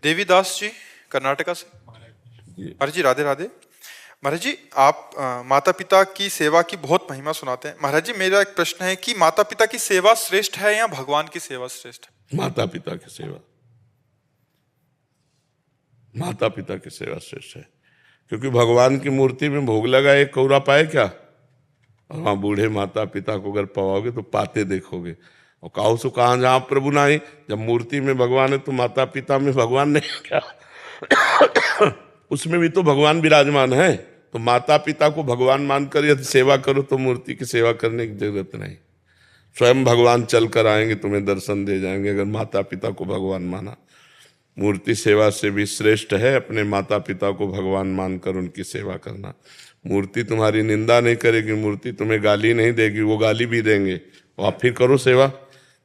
देवीदास जी कर्नाटका से। महाराज जी राधे राधे। महाराज जी आप माता पिता की सेवा की बहुत महिमा सुनाते हैं। महाराज जी मेरा एक प्रश्न है कि माता पिता की सेवा श्रेष्ठ है या भगवान की सेवा श्रेष्ठ है? माता पिता की सेवा, माता पिता की सेवा श्रेष्ठ है, क्योंकि भगवान की मूर्ति में भोग लगा एक कौरा पाए क्या? और वहां बूढ़े माता पिता को अगर पाओगे तो पाते देखोगे। और काहू सो कहाँ जहाँ प्रभु नाही, जब मूर्ति में भगवान है तो माता पिता में भगवान नहीं क्या? उसमें भी तो भगवान विराजमान है। तो माता पिता को भगवान मानकर यदि सेवा करो तो मूर्ति की सेवा करने की जरूरत नहीं। स्वयं भगवान चल कर आएंगे, तुम्हें दर्शन दे जाएंगे अगर माता पिता को भगवान माना। मूर्ति सेवा से भी श्रेष्ठ है अपने माता पिता को भगवान मानकर उनकी सेवा करना। मूर्ति तुम्हारी निंदा नहीं करेगी, मूर्ति तुम्हें गाली नहीं देगी, वो गाली भी देंगे तो आप फिर करो सेवा।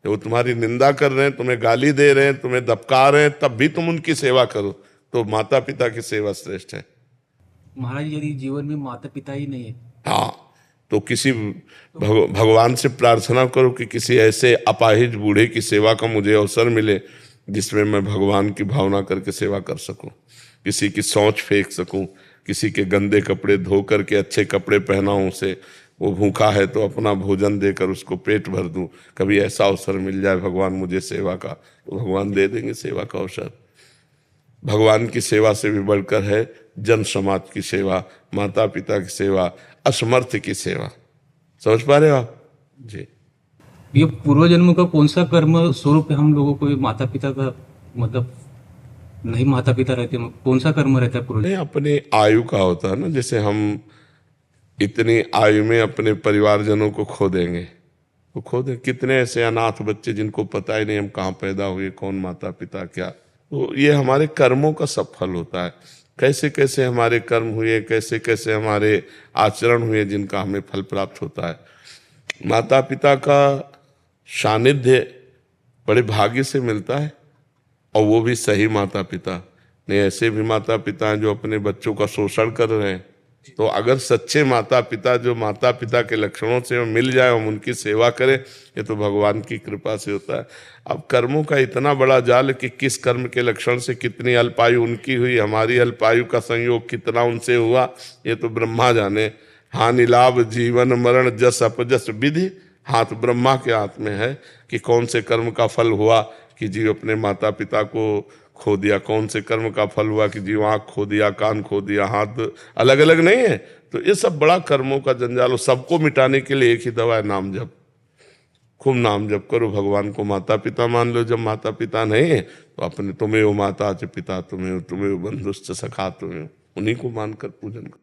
जब वो तुम्हारी निंदा कर रहे हैं, तुम्हें गाली दे रहे हैं, तुम्हें दबका रहे हैं, तब भी तुम उनकी सेवा करो, तो माता पिता की सेवा श्रेष्ठ है। महाराज यदि जीवन में माता पिता ही नहीं है, हाँ, तो किसी भगवान से प्रार्थना करो कि किसी ऐसे अपाहिज बूढ़े की सेवा का मुझे अवसर मिले जिसमें मैं भगवान की भावना करके सेवा कर सकूं, किसी की सोच फेंक सकूं, किसी के गंदे कपड़े धो करके अच्छे कपड़े पहनाऊं उसे, वो भूखा है तो अपना भोजन देकर उसको पेट भर दूं। कभी ऐसा अवसर मिल जाए भगवान मुझे सेवा का, तो भगवान दे देंगे सेवा का अवसर। भगवान की सेवा से भी बढ़कर है जन समाज की सेवा, माता पिता की सेवा, असमर्थ की सेवा। समझ पा रहे हो आप जी? ये पूर्व जन्म का कौन सा कर्म स्वरूप है हम लोगों को? माता पिता का मतलब नहीं, माता पिता रहते, कौन सा कर्म रहता है पूर्व? नहीं, अपनी आयु का होता है ना। जैसे हम इतनी आयु में अपने परिवारजनों को खो देंगे, वो खो दें। कितने ऐसे अनाथ बच्चे जिनको पता ही नहीं हम कहाँ पैदा हुए, कौन माता पिता क्या। तो ये हमारे कर्मों का सब फल होता है। कैसे कैसे हमारे कर्म हुए, कैसे कैसे हमारे आचरण हुए, जिनका हमें फल प्राप्त होता है। माता पिता का सानिध्य बड़े भाग्य से मिलता है, और वो भी सही माता पिता। नहीं, ऐसे भी माता पिता हैं जो अपने बच्चों का शोषण कर रहे हैं। तो अगर सच्चे माता पिता जो माता पिता के लक्षणों से मिल जाए, हम उनकी सेवा करें, ये तो भगवान की कृपा से होता है। अब कर्मों का इतना बड़ा जाल कि किस कर्म के लक्षण से कितनी अल्पायु उनकी हुई, हमारी अल्पायु का संयोग कितना उनसे हुआ, ये तो ब्रह्मा जाने। हानि लाभ जीवन मरण जस अपजस विधि हाथ ब्रह्मा के हाथ में है कि कौन से कर्म का फल हुआ कि जीव अपने माता पिता को खो दिया, कौन से कर्म का फल हुआ कि जीव आँख खो दिया, कान खो दिया, हाथ अलग अलग नहीं है। तो ये सब बड़ा कर्मों का जंजाल हो। सबको मिटाने के लिए एक ही दवा है, नाम जप। खूब नाम जप करो, भगवान को माता पिता मान लो। जब माता पिता नहीं है तो अपने तुम्हें वो माता च पिता तुम्हें, तुम्हें बंधुश्च सखा तुम्हें, उन्हीं को मानकर पूजन करो।